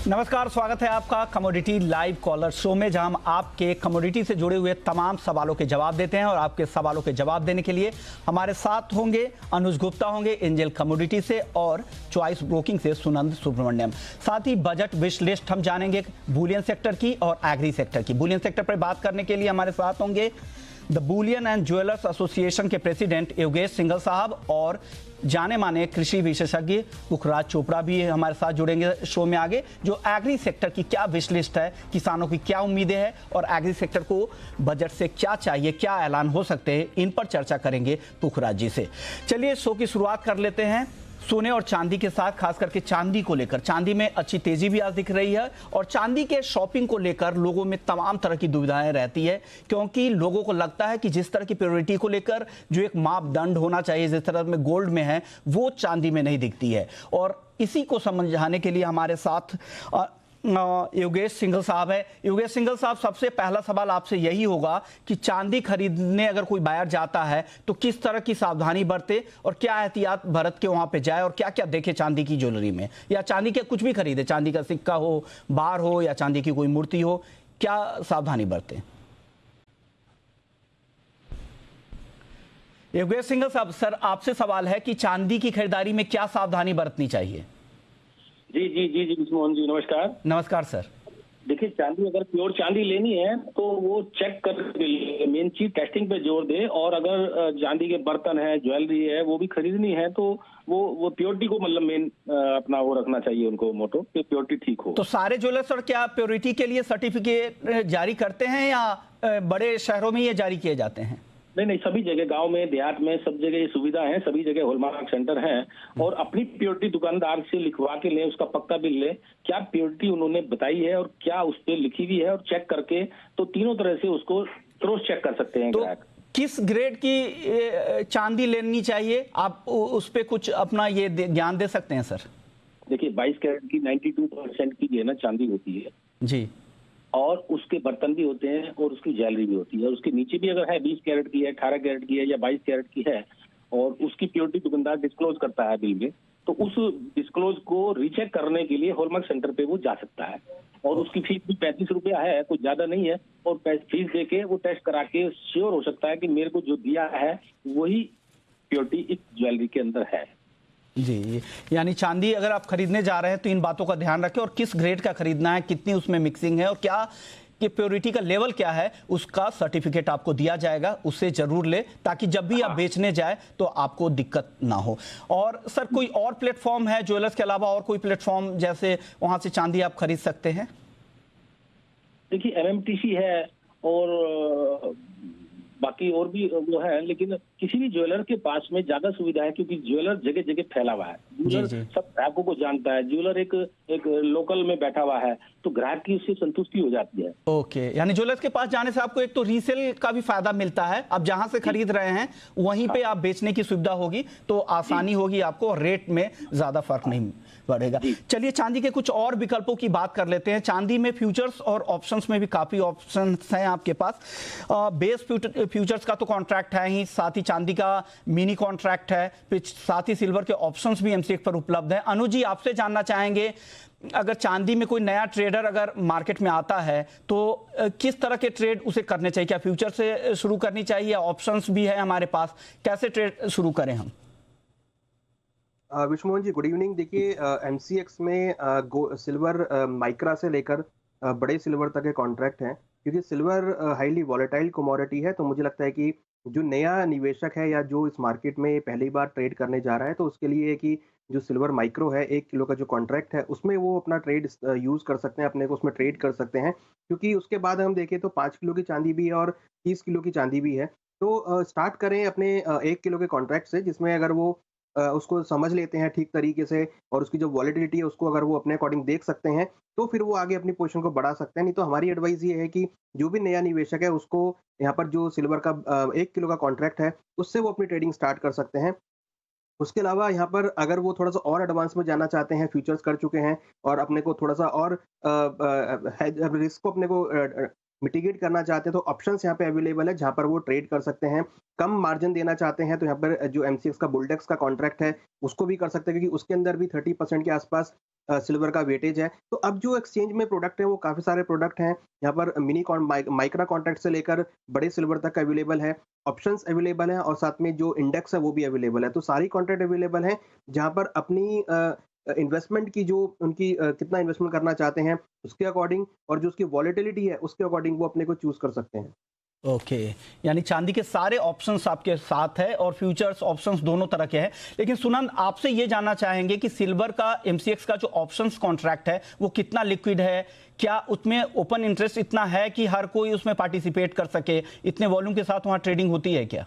नमस्कार, स्वागत है आपका कमोडिटी लाइव कॉलर शो में, जहां हम आपके कमोडिटी से जुड़े हुए तमाम सवालों के जवाब देते हैं। और आपके सवालों के जवाब देने के लिए हमारे साथ होंगे अनुज गुप्ता, होंगे एंजल कमोडिटी से, और चॉइस ब्रोकिंग से सुनंद सुब्रमण्यम। साथ ही बजट विश लिस्ट हम जानेंगे बुलियन सेक्टर की और एग्री सेक्टर की। बुलियन सेक्टर पर बात करने के लिए हमारे साथ होंगे the Boolean and jewellers association के प्रेसिडेंट योगेश सिंघल साहब, और जाने माने कृषि विशेषज्ञ पुखराज चोपड़ा भी हमारे साथ जुड़ेंगे शो में आगे, जो एग्री सेक्टर की क्या विश लिस्ट है, किसानों की क्या उम्मीदें हैं और एग्री सेक्टर को बजट से क्या चाहिए, क्या ऐलान हो सकते हैं, इन पर चर्चा करेंगे पुखराज जी से। चलिए शो की शुरुआत कर लेते हैं सोने और चांदी के साथ, खास करके चांदी को लेकर। चांदी में अच्छी तेजी भी आज दिख रही है और चांदी के शॉपिंग को लेकर लोगों में तमाम तरह की दुविधाएं रहती है, क्योंकि लोगों को लगता है कि जिस तरह की प्रायोरिटी को लेकर जो एक मापदंड होना चाहिए, जिस तरह में गोल्ड में है, वो चांदी में नहीं दिखती है। और इसी को समझाने के लिए हमारे साथ योगेश सिंघल साहब है। योगेश सिंघल साहब, सबसे पहला सवाल आपसे यही होगा कि चांदी खरीदने अगर कोई बायर जाता है तो किस तरह की सावधानी बरते और क्या एहतियात बरत के वहां पे जाए और क्या क्या देखे चांदी की ज्वेलरी में, या चांदी के कुछ भी खरीदे, चांदी का सिक्का हो, बार हो या चांदी की कोई मूर्ति हो, क्या सावधानी बरते? योगेश सिंघल साहब, सर आपसे सवाल है कि चांदी की खरीदारी में क्या सावधानी बरतनी चाहिए? जी जी जी जी मोहन जी, नमस्कार। नमस्कार सर। देखिए, चांदी अगर प्योर चांदी लेनी है तो वो चेक कर, मेन चीज टेस्टिंग पे जोर दे। और अगर चांदी के बर्तन है, ज्वेलरी है, वो भी खरीदनी है तो वो प्योरिटी को मतलब मेन अपना वो रखना चाहिए उनको, मोटो कि प्योरिटी ठीक हो। तो सारे ज्वेलर्स और क्या प्योरिटी के लिए सर्टिफिकेट जारी करते हैं या बड़े शहरों में ये जारी किए जाते हैं? नहीं, सभी जगह, गांव में, देहात में, सब जगह ये सुविधा है। सभी जगह हॉलमार्क सेंटर हैं और अपनी प्योरिटी दुकानदार से लिखवा के लें, उसका पक्का बिल लें, क्या प्योरिटी उन्होंने बताई है और क्या उस पर लिखी हुई है, और चेक करके तो तीनों तरह से उसको क्रॉस चेक कर सकते हैं ग्राहक। किस ग्रेड की चांदी लेनी चाहिए, आप उस पर कुछ अपना ये ज्ञान दे सकते हैं सर? देखिए, 22 कैरेट की 92% की ना चांदी होती है जी, और उसके बर्तन भी होते हैं और उसकी ज्वेलरी भी होती है। उसके नीचे भी अगर है 20 कैरेट की है, 18 कैरेट की है या 22 कैरेट की है और उसकी प्योरिटी दुकानदार डिस्क्लोज करता है बिल में, तो उस डिस्क्लोज को रीचेक करने के लिए हॉलमार्क सेंटर पे वो जा सकता है। और उसकी फीस भी 35 रुपया है, कुछ ज्यादा नहीं है। और फीस दे के वो टेस्ट करा के श्योर हो सकता है कि मेरे को जो दिया है वही प्योरिटी इस ज्वेलरी के अंदर है। जी, यानी चांदी अगर आप खरीदने जा रहे हैं तो इन बातों का ध्यान रखें, और किस ग्रेड का खरीदना है, कितनी उसमें मिक्सिंग है और क्या कि प्योरिटी का लेवल क्या है, उसका सर्टिफिकेट आपको दिया जाएगा, उससे जरूर ले, ताकि जब भी आप बेचने जाए तो आपको दिक्कत ना हो। और सर, कोई और प्लेटफॉर्म है ज्वेलर्स के अलावा, और कोई प्लेटफॉर्म जैसे वहां से चांदी आप खरीद सकते हैं? देखिए, एमएमटीसी है और बाकी और भी वो है, लेकिन किसी भी ज्वेलर के पास में ज्यादा सुविधा है क्योंकि ज्वेलर जगह जगह फैला हुआ है। ज्वेलर सब ग्राहकों को जानता है, ज्वेलर एक लोकल में बैठा हुआ है, तो ग्राहक की उससे संतुष्टि हो जाती है। ओके, यानी ज्वेलर्स के पास जाने से आपको एक तो रीसेल का भी फायदा मिलता है, आप जहां से खरीद रहे हैं वहीं पे आप बेचने की सुविधा होगी, तो आसानी होगी आपको, रेट में ज्यादा फर्क नहीं बढ़ेगा। चलिए चांदी के कुछ और विकल्पों की बात कर लेते हैं। चांदी में फ्यूचर्स और ऑप्शंस में भी काफी ऑप्शंस हैं आपके पास। बेस फ्यूचर्स का तो कॉन्ट्रैक्ट है ही, साथ ही चांदी का मिनी कॉन्ट्रैक्ट है, फिर साथ ही सिल्वर के ऑप्शंस भी एमसीएक्स पर उपलब्ध हैं। अनुज जी, आपसे जानना चाहेंगे, अगर चांदी में कोई नया ट्रेडर अगर मार्केट में आता है तो किस तरह के ट्रेड उसे करने चाहिए? क्या फ्यूचर से शुरू करनी चाहिए, ऑप्शंस भी है हमारे पास, कैसे ट्रेड शुरू करें हम? Vishnu ji, good evening. देखिए, एमसीएक्स में सिल्वर माइक्रा से लेकर बड़े सिल्वर तक के कॉन्ट्रैक्ट हैं, क्योंकि सिल्वर हाईली वॉलेटाइल कमोडिटी है। तो मुझे लगता है कि जो नया निवेशक है या जो इस मार्केट में पहली बार ट्रेड करने जा रहा है, तो उसके लिए कि जो सिल्वर माइक्रो है, 1 किलो का जो कॉन्ट्रैक्ट है, उसमें वो अपना ट्रेड यूज कर सकते हैं, अपने को उसमें ट्रेड कर सकते हैं। क्योंकि उसके बाद हम देखें तो 5 किलो की चांदी भी है और 30 किलो की चांदी भी है। तो स्टार्ट करें अपने 1 किलो के कॉन्ट्रैक्ट से, जिसमें अगर वो उसको समझ लेते हैं ठीक तरीके से और उसकी जो वॉलेटिलिटी है उसको अगर वो अपने अकॉर्डिंग देख सकते हैं, तो फिर वो आगे अपनी पोजीशन को बढ़ा सकते हैं। नहीं तो हमारी एडवाइस ये है कि जो भी नया निवेशक है उसको यहाँ पर जो सिल्वर का 1 किलो का कॉन्ट्रैक्ट है, उससे वो अपनी ट्रेडिंग स्टार्ट कर सकते हैं। उसके अलावा यहाँ पर अगर वो थोड़ा-सा और एडवांस में जाना चाहते हैं, फ्यूचर्स कर चुके हैं और अपने को थोड़ा-सा और रिस्क को अपने को मिटिगेट करना चाहते हैं तो ऑप्शंस यहाँ पे अवेलेबल है जहाँ पर वो ट्रेड कर सकते हैं। कम मार्जिन देना चाहते हैं तो यहाँ पर जो एमसीएक्स का बुलडेक्स का कॉन्ट्रैक्ट है उसको भी कर सकते हैं, क्योंकि उसके अंदर भी 30% के आसपास सिल्वर का वेटेज है। तो अब जो एक्सचेंज में प्रोडक्ट है वो काफ़ी सारे प्रोडक्ट हैं। यहाँ पर माइक्रा कॉन्ट्रैक्ट से लेकर बड़े सिल्वर तक अवेलेबल है, ऑप्शंस अवेलेबल हैं, और साथ में जो इंडेक्स है वो भी अवेलेबल है। तो सारी कॉन्ट्रैक्ट अवेलेबल हैं जहाँ पर अपनी इन्वेस्टमेंट की जो उनकी कितना इन्वेस्टमेंट करना चाहते हैं उसके अकॉर्डिंग और जो उसकी वॉलेटिलिटी है उसके अकॉर्डिंग वो अपने को चूज कर सकते हैं। ओके, यानी चांदी के सारे ऑप्शंस आपके साथ है और फ्यूचर्स ऑप्शंस दोनों तरह के हैं। लेकिन सुनंद, आपसे ये जानना चाहेंगे कि सिल्वर का एमसीएक्स का जो ऑप्शंस कॉन्ट्रैक्ट है वो कितना लिक्विड है? क्या उसमें ओपन इंटरेस्ट इतना है कि हर कोई उसमें पार्टिसिपेट कर सके? इतने वॉल्यूम के साथ वहां ट्रेडिंग होती है क्या?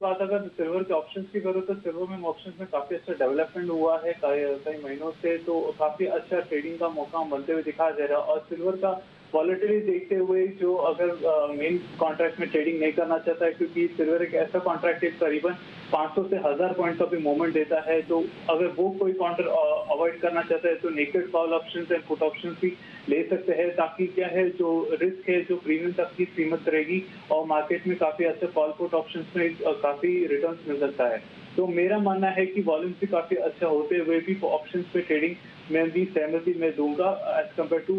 बात अगर सिल्वर के ऑप्शंस की करो तो सिल्वर में ऑप्शंस में काफी अच्छा डेवलपमेंट हुआ है कई महीनों से, तो काफी अच्छा ट्रेडिंग का मौका बनते हुए दिखा जा रहा है। और सिल्वर का वॉलेटिलिटी देखते हुए जो अगर मेन कॉन्ट्रैक्ट में ट्रेडिंग नहीं करना चाहता है, क्योंकि सिल्वर एक ऐसा कॉन्ट्रैक्ट है करीबन 500 से 1000 पॉइंट का भी मूवमेंट देता है, तो अगर वो कोई कॉन्ट्रैक्ट अवॉइड करना चाहता है तो naked call options and put options भी ले सकते हैं, ताकि क्या है जो रिस्क है जो प्रीमियम तक की सीमित रहेगी और मार्केट में काफी अच्छा कॉल पुट ऑप्शंस में काफी रिटर्न्स मिल सकता है। तो मेरा मानना है कि वॉल्यूम भी काफी अच्छा होते हुए भी ऑप्शंस पे ट्रेडिंग में भी सहमति मैं दूंगा as compare to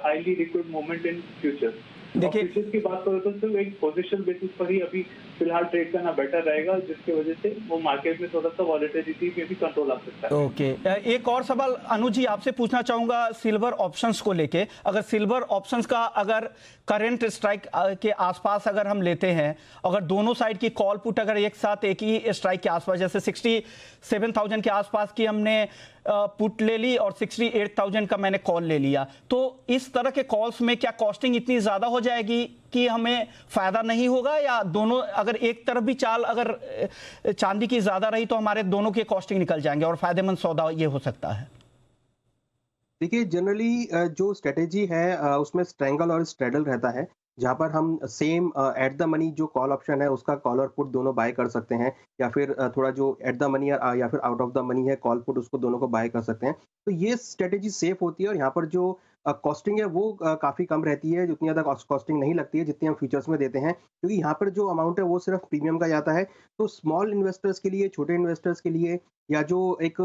highly liquid movement in future. देखिए, फ्यूचर्स की बात करो तो एक पोजीशन बेसिस पर ही अभी फिलहाल ट्रेड करना बेटर रहेगा, जिसकी वजह से वो मार्केट में थोड़ा सा वॉलेटिलिटी में भी कंट्रोल आ सकता है। ओके, एक और सवाल अनुज जी आपसे पूछना चाहूंगा सिल्वर ऑप्शंस को लेके। अगर सिल्वर ऑप्शंस का अगर करंट स्ट्राइक के आसपास अगर हम लेते हैं, अगर दोनों साइड की कॉल पुट अगर एक साथ एक ही स्ट्राइक के आसपास, जैसे 67,000 के आसपास की हमने पुट ले ली और 68,000 का मैंने कॉल ले लिया, तो इस तरह के कॉल्स में क्या कॉस्टिंग इतनी ज्यादा हो जाएगी कि हमें फायदा नहीं होगा? या दोनों अगर एक तरफ भी चाल अगर चांदी की ज्यादा रही तो हमारे दोनों के कॉस्टिंग निकल जाएंगे और फायदेमंद सौदा ये हो सकता है? देखिए, जनरली जो स्ट्रेटेजी है उसमें स्ट्रैंगल और स्ट्रेडल रहता है, जहाँ पर हम सेम एट द मनी जो कॉल ऑप्शन है उसका कॉल और पुट दोनों बाय कर सकते हैं, या फिर थोड़ा जो एट द मनी या फिर आउट ऑफ द मनी है कॉल पुट उसको दोनों को बाय कर सकते हैं। तो ये स्ट्रेटेजी सेफ होती है और यहाँ पर जो कॉस्टिंग है वो काफ़ी कम रहती है, जितनी ज़्यादा कॉस्टिंग नहीं लगती है जितनी हम फ्यूचर्स में देते हैं, क्योंकि यहाँ पर जो अमाउंट है वो सिर्फ प्रीमियम का जाता है। तो स्मॉल इन्वेस्टर्स के लिए, छोटे इन्वेस्टर्स के लिए, या जो एक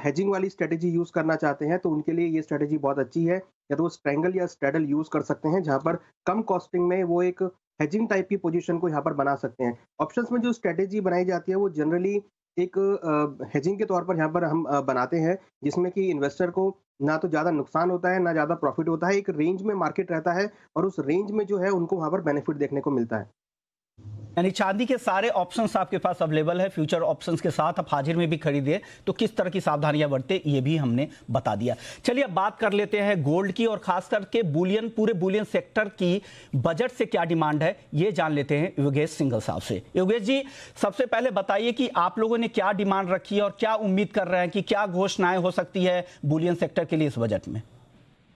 हेजिंग वाली स्ट्रेटेजी यूज़ करना चाहते हैं तो उनके लिए ये स्ट्रेटेजी बहुत अच्छी है। या तो वो स्ट्रैंगल या स्ट्रेडल यूज़ कर सकते हैं, जहाँ पर कम कॉस्टिंग में वो एक हेजिंग टाइप की पोजीशन को यहाँ पर बना सकते हैं। ऑप्शंस में जो स्ट्रेटेजी बनाई जाती है वो जनरली एक हेजिंग के तौर पर यहाँ पर हम बनाते हैं, जिसमें कि इन्वेस्टर को ना तो ज़्यादा नुकसान होता है ना ज़्यादा प्रॉफिट होता है। एक रेंज में मार्केट रहता है और उस रेंज में जो है उनको वहाँ पर बेनिफिट देखने को मिलता है। यानी चांदी के सारे ऑप्शंस आपके पास अवेलेबल है, फ्यूचर ऑप्शंस के साथ आप हाजिर में भी खरीदे तो किस तरह की सावधानियां बरते ये भी हमने बता दिया। चलिए अब बात कर लेते हैं गोल्ड की, और खास करके बुलियन, पूरे बुलियन सेक्टर की बजट से क्या डिमांड है ये जान लेते हैं योगेश सिंघल साहब से। योगेश जी, सबसे पहले बताइए कि आप लोगों ने क्या डिमांड रखी है और क्या उम्मीद कर रहे हैं कि क्या घोषणाएं हो सकती है बुलियन सेक्टर के लिए इस बजट में?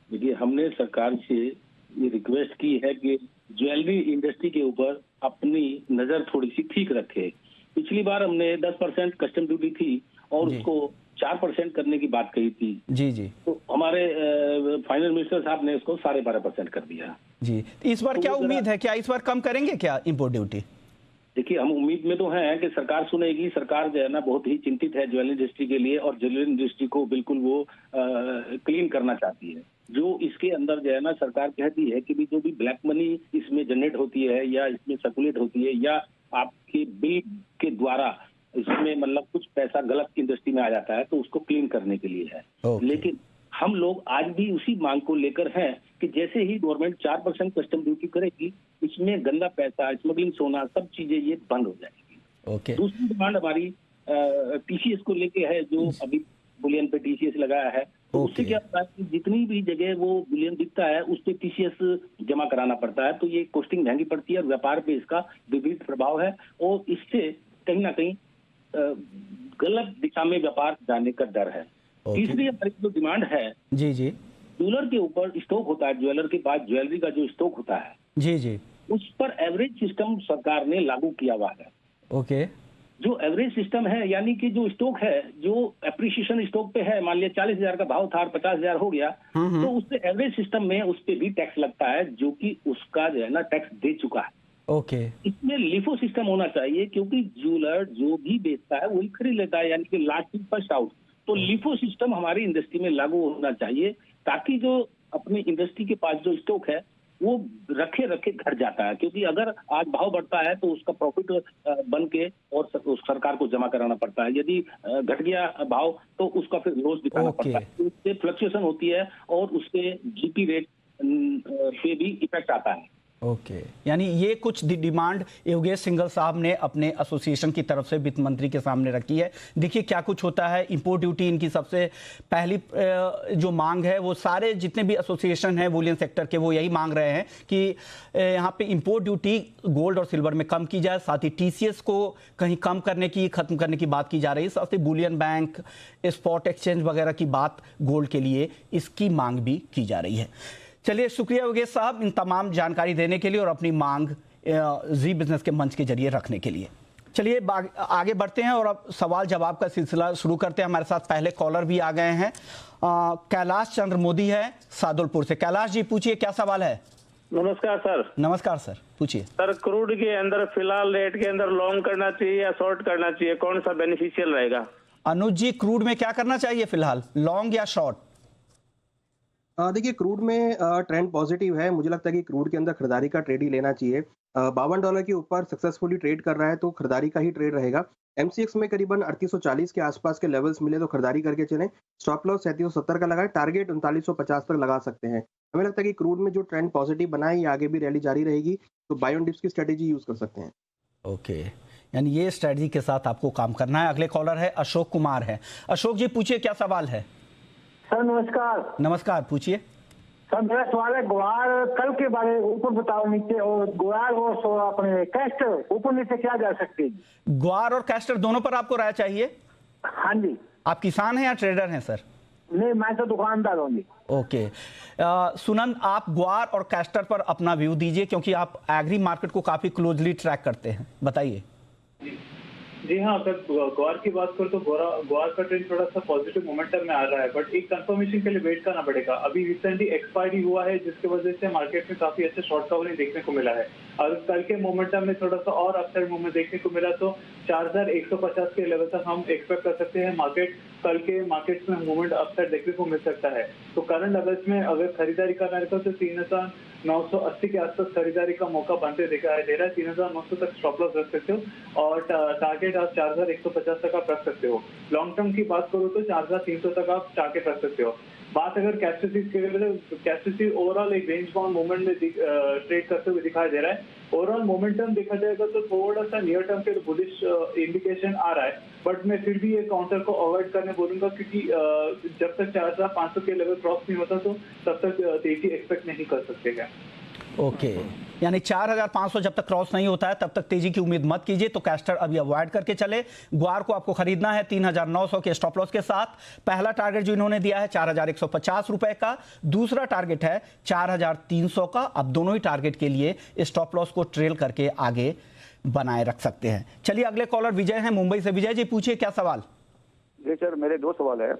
देखिए, हमने सरकार से ये रिक्वेस्ट की है कि ज्वेलरी इंडस्ट्री के ऊपर अपनी नजर थोड़ी सी ठीक रखे। पिछली बार हमने 10% कस्टम ड्यूटी थी और उसको 4% करने की बात कही थी। जी जी। तो हमारे फाइनेंस मिनिस्टर साहब ने इसको 12.5% कर दिया। जी, इस बार क्या उम्मीद है, क्या इस बार कम करेंगे क्या इंपोर्ट ड्यूटी? देखिए, हम उम्मीद में तो हैं कि सरकार सुनेगी। सरकार जो है ना बहुत ही चिंतित है ज्वेलरी इंडस्ट्री के लिए और ज्वेलरी इंडस्ट्री को बिल्कुल वो क्लीन करना चाहती है। जो इसके अंदर जो है ना सरकार कहती है कि भी जो भी ब्लैक मनी इसमें जनरेट होती है या इसमें सर्कुलेट होती है या आपके बिल के द्वारा इसमें मतलब कुछ पैसा गलत इंडस्ट्री में आ जाता है तो उसको क्लीन करने के लिए है। लेकिन हम लोग आज भी उसी मांग को लेकर हैं कि जैसे ही गवर्नमेंट 4% कस्टम ड्यूटी करेगी, इसमें गंदा पैसा, स्मगलिंग, सोना, सब चीजें ये बंद हो जाएगी। दूसरी डिमांड हमारी टीसीएस को लेके है, जो अभी बुलियन पे टीसीएस लगाया है। तो उससे क्या होता है कि जितनी भी जगह वो बुलियन दिखता है उस पे टीसीएस जमा कराना पड़ता है, तो ये कॉस्टिंग महंगी पड़ती है और व्यापार पे इसका विपरीत प्रभाव है और इससे कहीं ना कहीं गलत दिशा में व्यापार जाने का डर है। तीसरी हमारी जो डिमांड है, जी जी, ज्वेलर के ऊपर स्टॉक होता है, ज्वेलर के पास ज्वेलरी का जो स्टॉक होता है, जी जी, उस पर एवरेज सिस्टम सरकार ने लागू किया हुआ है। ओके। जो एवरेज सिस्टम है, यानी कि जो स्टॉक है, जो एप्रिसिएशन स्टॉक पे है, मान लिया 40,000 का भाव था और 50,000 हो गया, तो उससे एवरेज सिस्टम में उस पे भी टैक्स लगता है, जो कि उसका जो है ना टैक्स दे चुका है। ओके। इसमें लिफो सिस्टम होना चाहिए, क्योंकि ज्वेलर जो भी बेचता है वही खरीद लेता है, यानी कि लास्ट इन फर्स्ट आउट। तो लिफो सिस्टम हमारी इंडस्ट्री में लागू होना चाहिए, ताकि जो अपनी इंडस्ट्री के पास जो स्टॉक है वो रखे रखे घट जाता है, क्योंकि अगर आज भाव बढ़ता है तो उसका प्रॉफिट बन के और सरकार को जमा कराना पड़ता है। यदि घट गया भाव तो उसका फिर लॉस दिखाना पड़ता है, तो उससे फ्लक्चुएशन होती है और उससे जीपी रेट पे भी इफेक्ट आता है। ओके, यानी ये कुछ डिमांड योगेश सिंघल साहब ने अपने एसोसिएशन की तरफ से वित्त मंत्री के सामने रखी है। देखिए क्या कुछ होता है। इंपोर्ट ड्यूटी इनकी सबसे पहली जो मांग है, वो सारे जितने भी एसोसिएशन हैं बुलियन सेक्टर के, वो यही मांग रहे हैं कि यहाँ पे इंपोर्ट ड्यूटी गोल्ड और सिल्वर में कम की जाए, साथ ही टीसीएस को कहीं कम करने की, खत्म करने की बात की जा रही है, साथ ही बुलियन बैंक, स्पॉट एक्सचेंज वगैरह की बात गोल्ड के लिए, इसकी मांग भी की जा रही है। चलिए, शुक्रिया योगेश साहब इन तमाम जानकारी देने के लिए और अपनी मांग जी बिजनेस के मंच के जरिए रखने के लिए। चलिए आगे बढ़ते हैं और अब सवाल जवाब का सिलसिला शुरू करते हैं। हमारे साथ पहले कॉलर भी आ गए हैं। कैलाश चंद्र मोदी है सादुलपुर से। कैलाश जी पूछिए, क्या सवाल है? नमस्कार सर। नमस्कार सर, पूछिए। सर, क्रूड के अंदर फिलहाल रेट के अंदर लॉन्ग करना चाहिए या शॉर्ट करना चाहिए, कौन सा बेनिफिशियल रहेगा? अनुज जी, क्रूड में क्या करना चाहिए फिलहाल, लॉन्ग या शॉर्ट? देखिए, क्रूड में ट्रेंड पॉजिटिव है। मुझे लगता है कि क्रूड के अंदर खरीदारी का ट्रेड ही लेना चाहिए। $52 के ऊपर सक्सेसफुली ट्रेड कर रहा है तो खरीदारी का ही ट्रेड रहेगा। एमसीएक्स में करीबन 3840 के आसपास के लेवल्स मिले तो खरीदारी करके चलें। स्टॉप लॉस 3770 का लगाए, टारगेट 3950 तक लगा सकते हैं। हमें लगता है कि क्रूड में जो ट्रेंड पॉजिटिव बना है, ये आगे भी रैली जारी रहेगी, तो बाय ऑन डिप्स की स्ट्रेटेजी यूज कर सकते हैं। ओके, यानी ये स्ट्रेटजी के साथ आपको काम करना है। अगले कॉलर है अशोक कुमार है। अशोक जी पूछिए, क्या सवाल है? सर नमस्कार। नमस्कार, पूछिए। सर मेरा सवाल है, ग्वार कल के बारे ऊपर बताओ नीचे, और ग्वार और अपने कैस्टर ऊपर नीचे क्या जा सकती है? ग्वार और कैस्टर दोनों पर आपको राय चाहिए? हाँ जी। आप किसान हैं या ट्रेडर हैं सर? नहीं, मैं तो दुकानदार हूँ जी। ओके, सुनंद, आप ग्वार और कैस्टर पर अपना व्यू दीजिए, क्योंकि आप एग्री मार्केट को काफी क्लोजली ट्रैक करते हैं, बताइए। जी हाँ, अगर ग्वार की बात करें तो ग्वार का ट्रेंड थोड़ा सा पॉजिटिव मोमेंटम में आ रहा है, बट एक कंफर्मेशन के लिए वेट करना पड़ेगा। अभी रिसेंटली एक्सपायरी हुआ है, जिसकी वजह से मार्केट में काफी अच्छा शॉर्ट कवरिंग देखने को मिला है। अगर कल के मोमेंटम में थोड़ा सा और अपसाइड मूवमेंट देखने को मिला तो 4150 के लेवल तक हम एक्सपेक्ट कर सकते हैं। कल के मार्केट्स में मूवमेंट अपसाइड देखने को मिल सकता है। तो करंट लेवल्स में अगर खरीदारी करना है तो 3980 के आसपास खरीदारी का मौका बनते दिखाई दे रहा है। 3900 तक स्टॉप लॉस रख सकते हो और टारगेट आप 4150 तक आप रख सकते हो। लॉन्ग टर्म की बात करो तो 4300 तक आप टारगेट रख सकते हो। बात अगर कैस्टोसी ओवरऑल एक रेंज बाउंड मूवमेंट में ट्रेड करते हुए दिखाई दे रहा है। ओवरऑल मोमेंटम देखा जाएगा तो थोड़ा सा नियर टर्म के बुलिश इंडिकेशन आ रहा है, बट मैं फिर भी ये काउंटर को अवॉइड करने बोलूंगा, क्योंकि जब तक 4500 के लेवल क्रॉस नहीं होता तो तब तक तेजी एक्सपेक्ट नहीं कर सकते हैं। ओके, यानी 4500 जब तक क्रॉस नहीं होता है तब तक तेजी की उम्मीद मत कीजिए, तो कैस्टर अभी अवॉइड करके चले। ग्वार को आपको खरीदना है 3900 के स्टॉप लॉस के साथ। पहला टारगेट जो इन्होंने दिया है 4150 रुपए का, दूसरा टारगेट है 4300 का। अब दोनों ही टारगेट के लिए स्टॉप लॉस को ट्रेल करके आगे बनाए रख सकते हैं। चलिए अगले कॉलर विजय हैं मुंबई से। विजय जी पूछिए, क्या सवाल? जी सर, मेरे दो सवाल है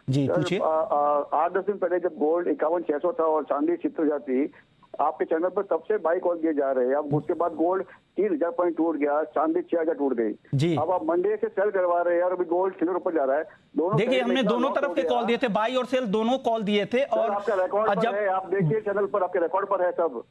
जी, पूछिए। 8-10 दिन पहले जब गोल्ड 51,600 था और चांदी 70,000 थी, आपके चैनल पर तब से बाई कॉल दिए जा रहे हैं। अब उसके बाद गोल्ड 3000 पॉइंट टूट गया, चांदी 6000 टूट गई जी। अब आप मंडे से सेल करवा रहे हैं और अभी गोल्ड सिल्वर ऊपर जा रहा है। दोनों देखिए, हमने दोनों तरफ के कॉल दिए थे, बाई और सेल दोनों कॉल दिए थे। और आपका रिकॉर्ड पर है, आप देखिए चैनल पर, आपके रिकॉर्ड पर है सब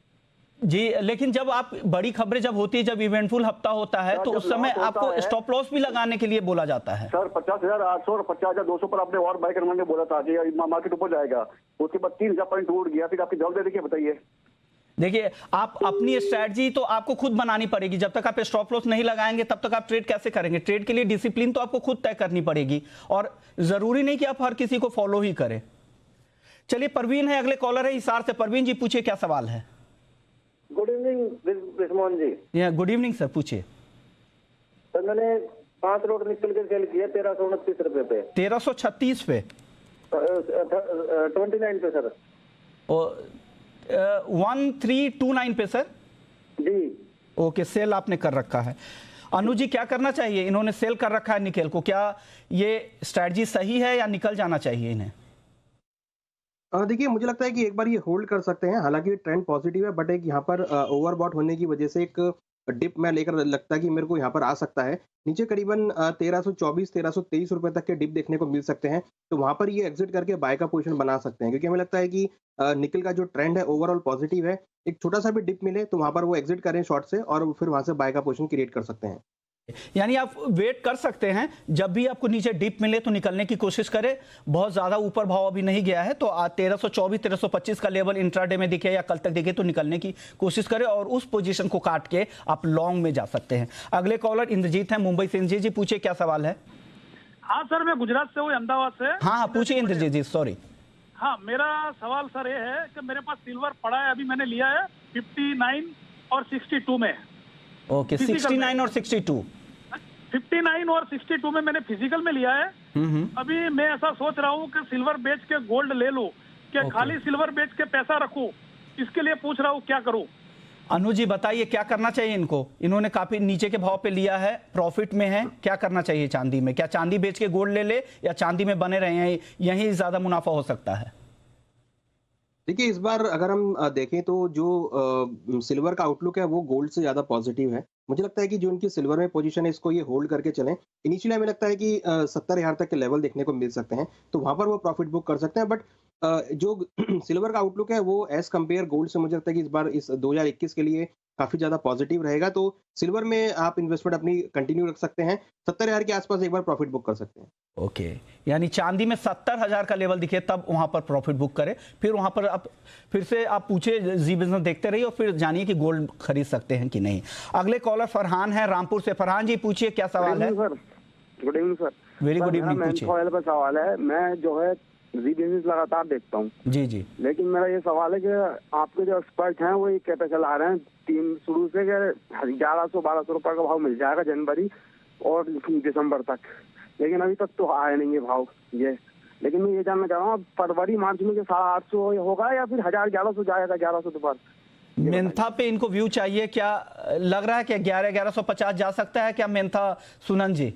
जी। लेकिन जब आप बड़ी खबरें जब होती है, जब इवेंटफुल हफ्ता होता है, तो उस समय आपको स्टॉप लॉस भी लगाने के लिए बोला जाता है। सर 50,800 और 50,200 पर आपने और बाई करने बोला था कि मार्केट ऊपर जाएगा, उसके बाद 3000 पॉइंट टूट गया, फिर आपकी जवाब दे देखिए, बताइए। देखिए, आप अपनी स्ट्रैटेजी तो आपको खुद बनानी पड़ेगी। जब तक आप स्टॉप लॉस नहीं लगाएंगे तब तक आप ट्रेड कैसे करेंगे? ट्रेड के लिए डिसिप्लिन तो आपको खुद तय करनी पड़ेगी, और जरूरी नहीं कि आप हर किसी को फॉलो ही करें। चलिए, परवीन है अगले कॉलर है हिसार से। परवीन जी पूछिए, क्या सवाल है? गुड इवनिंग रिजवान जी। गुड इवनिंग सर, पूछिए। सर मैंने 5 लोट निकल के सेल किया 1329 रुपए पे। 1336 पे? 29 पे सर। 1329 पे सर? जी। ओके, सेल आपने कर रखा है। अनु जी, क्या करना चाहिए? इन्होंने सेल कर रखा है निकेल को, क्या ये स्ट्रैटेजी सही है या निकल जाना चाहिए इन्हें? देखिए, मुझे लगता है कि एक बार ये होल्ड कर सकते हैं, हालांकि ट्रेंड पॉजिटिव है, बट एक यहाँ पर ओवरबॉट होने की वजह से एक डिप में लेकर लगता है कि मेरे को यहाँ पर आ सकता है। नीचे करीबन 1324 1323 रुपए तक के डिप देखने को मिल सकते हैं, तो वहां पर ये एग्जिट करके बाय का पोजीशन बना सकते हैं, क्योंकि हमें लगता है कि निकल का जो ट्रेंड है ओवरऑल पॉजिटिव है। एक छोटा सा भी डिप मिले तो वहां पर वो एग्जिट करें शॉर्ट से, और फिर वहां से बाय का पोजीशन क्रिएट कर सकते हैं। यानी आप वेट कर सकते हैं, जब भी आपको नीचे डिप मिले तो निकलने की कोशिश करें। बहुत ज्यादा ऊपर भाव अभी नहीं गया है, तो आज 1324 1325 का लेवल इंट्राडे में दिखे या कल तक दिखे तो निकलने की कोशिश करें और उस पोजीशन को काट के आप लॉन्ग में जा सकते हैं। अगले कॉलर इंद्रजीत हैं मुंबई से। इंद्रजीत जी, पूछिए क्या सवाल है। हाँ सर, मैं गुजरात से हूँ, अहमदाबाद से। हाँ, पूछिए इंद्रजीत जी, सॉरी। हाँ, मेरा सवाल सर ये है कि मेरे पास सिल्वर पड़ा है, अभी मैंने लिया है 59 और 62 में। ओके, 69 और 62, 59 और 62 में मैंने फिजिकल में लिया है। अभी मैं ऐसा सोच रहा हूँ कि सिल्वर बेच के गोल्ड ले लूं, कि खाली सिल्वर बेच के पैसा रखूं, इसके लिए पूछ रहा हूँ क्या करूं। अनु जी बताइए क्या करना चाहिए इनको? इन्होंने काफी नीचे के भाव पे लिया है, प्रॉफिट में है, क्या करना चाहिए चांदी में? क्या चांदी बेच के गोल्ड ले ले या चांदी में बने रहे हैं, यही ज्यादा मुनाफा हो सकता है? देखिए, इस बार अगर हम देखें तो जो सिल्वर का आउटलुक है वो गोल्ड से ज़्यादा पॉजिटिव है। मुझे लगता है कि जो उनकी सिल्वर में पोजीशन है इसको ये होल्ड करके चलें। इनिशियली हमें लगता है कि 70,000 तक के लेवल देखने को मिल सकते हैं, तो वहाँ पर वो प्रॉफिट बुक कर सकते हैं। बट जो सिल्वर का आउटलुक है वो एज कम्पेयर गोल्ड से मुझे लगता है कि इस बार इस 2021 के लिए काफ़ी ज़्यादा पॉजिटिव रहेगा। तो सिल्वर में आप इन्वेस्टमेंट अपनी कंटिन्यू रख सकते हैं, 70,000 के आसपास एक बार प्रॉफिट बुक कर सकते हैं। ओके, यानी चांदी में 70,000 का लेवल दिखे तब वहां पर प्रॉफिट बुक करें, फिर वहां पर आप फिर से आप पूछे जी बिजनेस देखते रहिए और फिर जानिए कि गोल्ड खरीद सकते हैं कि नहीं। अगले कॉलर फरहान है रामपुर से। फरहान जी, पूछिए क्या सवाल है। Good evening sir. Very good evening, पूछिए। ऑयल पर सवाल है, मैं जो है जी बिजनेस लगातार देखता हूँ जी जी, लेकिन मेरा ये सवाल है कि आपके जो एक्सपर्ट हैं वो ये कहते चला रहे हैं तीन शुरू से 1100-1200 रुपए का भाव मिल जाएगा जनवरी और दिसंबर तक, लेकिन अभी तक तो आया नहीं है भाव ये। लेकिन मैं ये जानना चाह रहा हूँ फरवरी मार्च में 850 होगा या फिर 1100 जाएगा, 1100 दोबारा। मेंथा पे इनको व्यू चाहिए, क्या लग रहा है कि 1150 जा सकता है क्या मेंथा, सुनन जी?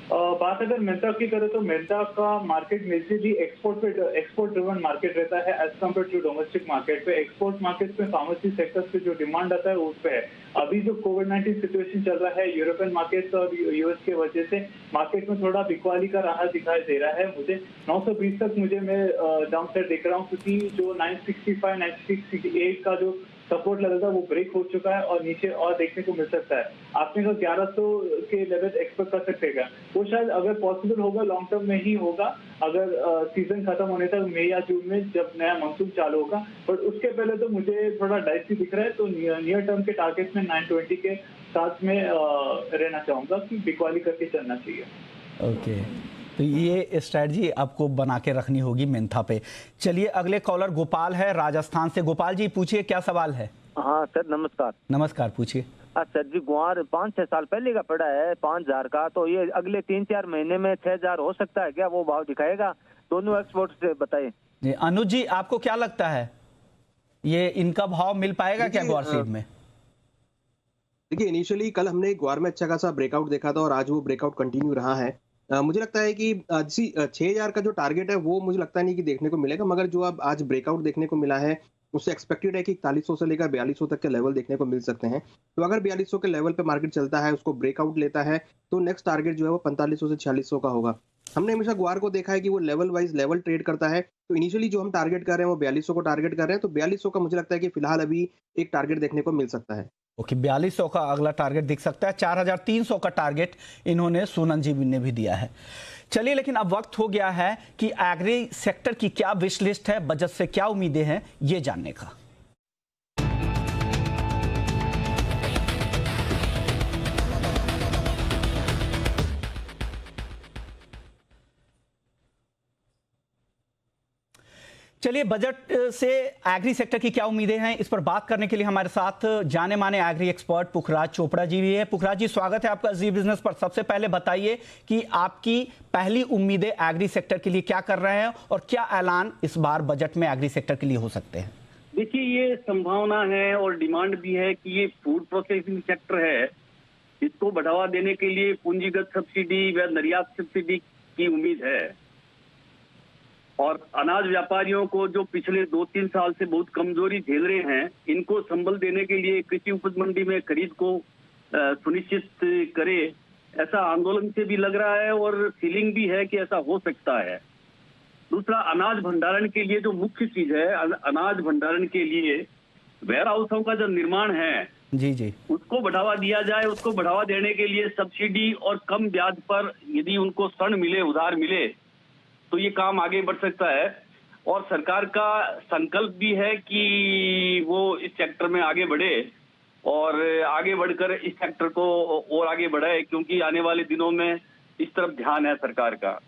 बात अगर मेंथा की करें तो मेंथा का market majorly export driven market रहता है as compare to domestic market पे। एक्सपोर्ट मार्केट में फार्मेसी सेक्टर पे जो डिमांड आता है उस पे है। अभी जो कोविड-19 सिचुएशन चल रहा है यूरोपियन मार्केट और यूएस के वजह से मार्केट में थोड़ा बिकवाली का राह दिखाई दे रहा है। मुझे 920 तक मैं डाउन साइड देख रहा हूँ, क्योंकि जो 965 968 का जो सपोर्ट लेवल था वो ब्रेक हो चुका है और नीचे और देखने को मिल सकता है। आपने कहा 1100 के लेवल एक्सपेक्ट कर सकते हैं, वो शायद अगर पॉसिबल होगा लॉन्ग टर्म में ही होगा, अगर सीजन खत्म होने तक मई या जून में जब नया मानसून चालू होगा। बट उसके पहले तो मुझे थोड़ा डाइसी दिख रहा है, तो नियर टर्म के टारगेट में 920 के साथ में रहना चाहूंगा कि बिकवाली करके चलना चाहिए। ओके, तो ये स्ट्रैटेजी आपको बना के रखनी होगी मेंथा पे। चलिए अगले कॉलर गोपाल है राजस्थान से। गोपाल जी, पूछिए क्या सवाल है। हाँ सर, नमस्कार। नमस्कार, पूछिए। सर जी, गुआर 5-6 साल पहले का पड़ा है 5,000 का, तो ये अगले 3-4 महीने में 6,000 हो सकता है क्या? वो भाव दिखाएगा? दोनों एक्सपोर्ट से बताइए जी। अनुज जी, आपको क्या लगता है ये इनका भाव मिल पाएगा क्या ग्वार सीड में? देखिए, इनिशियली कल हमने ग्वार में अच्छा खासा ब्रेकआउट देखा था और आज वो ब्रेकआउट कंटिन्यू रहा है। मुझे लगता है कि 6,000 का जो टारगेट है वो मुझे लगता नहीं कि देखने को मिलेगा, मगर जो अब आज ब्रेकआउट देखने को मिला है उससे एक्सपेक्टेड है कि 4100 से लेकर 4200 तक के लेवल देखने को मिल सकते हैं। तो अगर 4200 के लेवल पे मार्केट चलता है, उसको ब्रेकआउट लेता है, तो नेक्स्ट टारगेट जो है वो 4500 से 4600 का होगा। हमने हमेशा ग्वार को देखा है कि वो लेवल वाइज लेवल ट्रेड करता है, तो इनिशियली जो हम टारगेट कर रहे हैं वो 4200 को टारगेट कर रहे हैं, तो 4200 का मुझे लगता है कि फिलहाल अभी एक टारगेट देखने को मिल सकता है। ओके, 4200 का अगला टारगेट दिख सकता है। 4,300 का टारगेट इन्होंने सोनन जी ने भी दिया है। चलिए, लेकिन अब वक्त हो गया है कि एग्री सेक्टर की क्या विश लिस्ट है, बजट से क्या उम्मीदें हैं, ये जानने का। चलिए, बजट से एग्री सेक्टर की क्या उम्मीदें हैं, इस पर बात करने के लिए हमारे साथ जाने माने एग्री एक्सपर्ट पुखराज चोपड़ा जी भी है। पुखराज जी, स्वागत है आपका जी बिजनेस पर। सबसे पहले बताइए कि आपकी पहली उम्मीदें एग्री सेक्टर के लिए क्या कर रहे हैं और क्या ऐलान इस बार बजट में एग्री सेक्टर के लिए हो सकते हैं? देखिए, ये संभावना है और डिमांड भी है कि ये फूड प्रोसेसिंग सेक्टर है इसको बढ़ावा देने के लिए पूंजीगत सब्सिडी व निर्यात सब्सिडी की उम्मीद है। और अनाज व्यापारियों को जो पिछले 2-3 साल से बहुत कमजोरी झेल रहे हैं, इनको संबल देने के लिए कृषि उपज मंडी में खरीद को सुनिश्चित करे, ऐसा आंदोलन से भी लग रहा है और फीलिंग भी है कि ऐसा हो सकता है। दूसरा, अनाज भंडारण के लिए जो मुख्य चीज है, अनाज भंडारण के लिए वेयर हाउसों का जो निर्माण है जी उसको बढ़ावा दिया जाए। उसको बढ़ावा देने के लिए सब्सिडी और कम ब्याज पर यदि उनको ऋण मिले, उधार मिले, तो ये काम आगे बढ़ सकता है। और सरकार का संकल्प भी है कि वो इस सेक्टर में आगे बढ़े और आगे बढ़कर इस सेक्टर को और आगे बढ़ाए, क्योंकि आने वाले दिनों में इस तरफ ध्यान है सरकार का।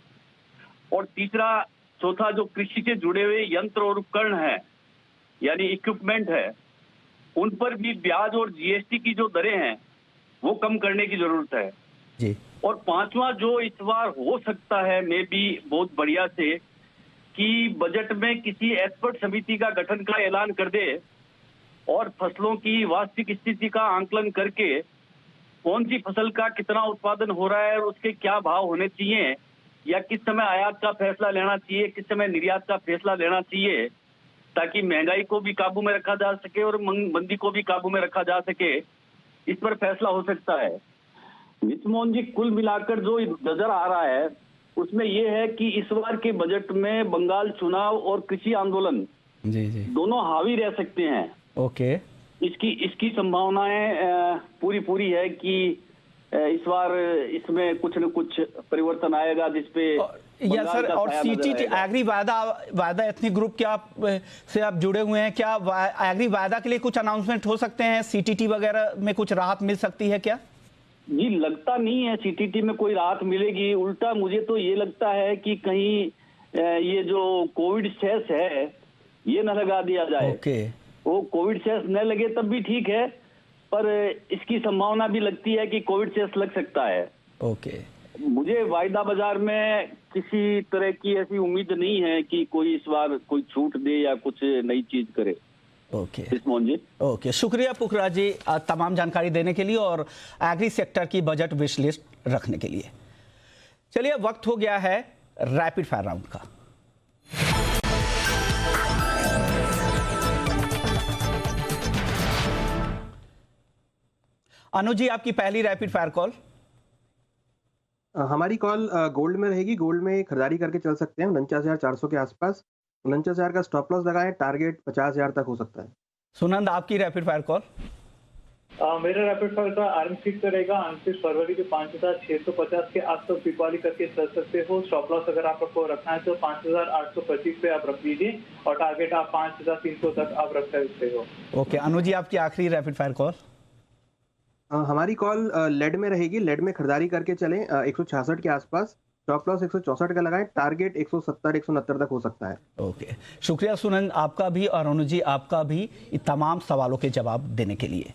और तीसरा, चौथा, जो कृषि से जुड़े हुए यंत्र और उपकरण है, यानी इक्विपमेंट है, उन पर भी ब्याज और जीएसटी की जो दरें हैं वो कम करने की जरूरत है जी। और पांचवा, जो इस बार हो सकता है मे भी बहुत बढ़िया से, कि बजट में किसी एक्सपर्ट समिति का गठन का ऐलान कर दे और फसलों की वास्तविक स्थिति का आंकलन करके कौन सी फसल का कितना उत्पादन हो रहा है और उसके क्या भाव होने चाहिए, या किस समय आयात का फैसला लेना चाहिए, किस समय निर्यात का फैसला लेना चाहिए, ताकि महंगाई को भी काबू में रखा जा सके और मंदी को भी काबू में रखा जा सके, इस पर फैसला हो सकता है। वित्त मोहन जी, कुल मिलाकर जो नजर आ रहा है उसमें यह है कि इस बार के बजट में बंगाल चुनाव और कृषि आंदोलन जी दोनों हावी रह सकते हैं। ओके, इसकी संभावनाएं पूरी है कि इस बार इसमें कुछ न कुछ परिवर्तन आएगा, जिसपे या सर, और सीटीटी एग्री वायदा एथनिक ग्रुप के से आप जुड़े हुए हैं, क्या एग्री वायदा के लिए कुछ अनाउंसमेंट हो सकते हैं? सीटीटी वगैरह में कुछ राहत मिल सकती है क्या? जी, लगता नहीं है सीटीटी में कोई राहत मिलेगी। उल्टा मुझे तो ये लगता है कि कहीं ये जो कोविड सेस है ये न लगा दिया जाए। ओके। वो कोविड सेस न लगे तब भी ठीक है, पर इसकी संभावना भी लगती है कि कोविड सेस लग सकता है। ओके। मुझे वायदा बाजार में किसी तरह की ऐसी उम्मीद नहीं है कि कोई इस बार कोई छूट दे या कुछ नई चीज करे। ओके जी। ओके, शुक्रिया पुखराज जी तमाम जानकारी देने के लिए और एग्री सेक्टर की बजट विश लिस्ट रखने के लिए। चलिए, वक्त हो गया है रैपिड फायर राउंड का। अनुज जी, आपकी पहली रैपिड फायर कॉल। हमारी कॉल गोल्ड में रहेगी। गोल्ड में खरीदारी करके चल सकते हैं 49,400 के आसपास। 49,000 का स्टॉप लॉस लगाएं, टारगेट 50,000 तक हो सकता है। सुनंद, आपकी रैपिड फायर कॉल। मेरा रैपिड फायर का आरएम सीट करेगा 29 फरवरी के 5,650 के आसपास बिकवाली करके चल सकते हो। स्टॉप लॉस अगर आपको रखना है तो 5,825 पे आप रख लीजिए और टारगेट आप 5,300 तक आप रख सकते हो। ओके, अनुज जी, आपकी आखिरी रैपिड फायर कॉल। हमारी कॉल लेड में रहेगी। लेड में खरीदारी करके चलें 166 के आसपास। स्टॉप लॉस 164 का लगाएं, टारगेट 170-169 तक हो सकता है। ओके, शुक्रिया सुनंद आपका भी और अनुज जी आपका भी तमाम सवालों के जवाब देने के लिए।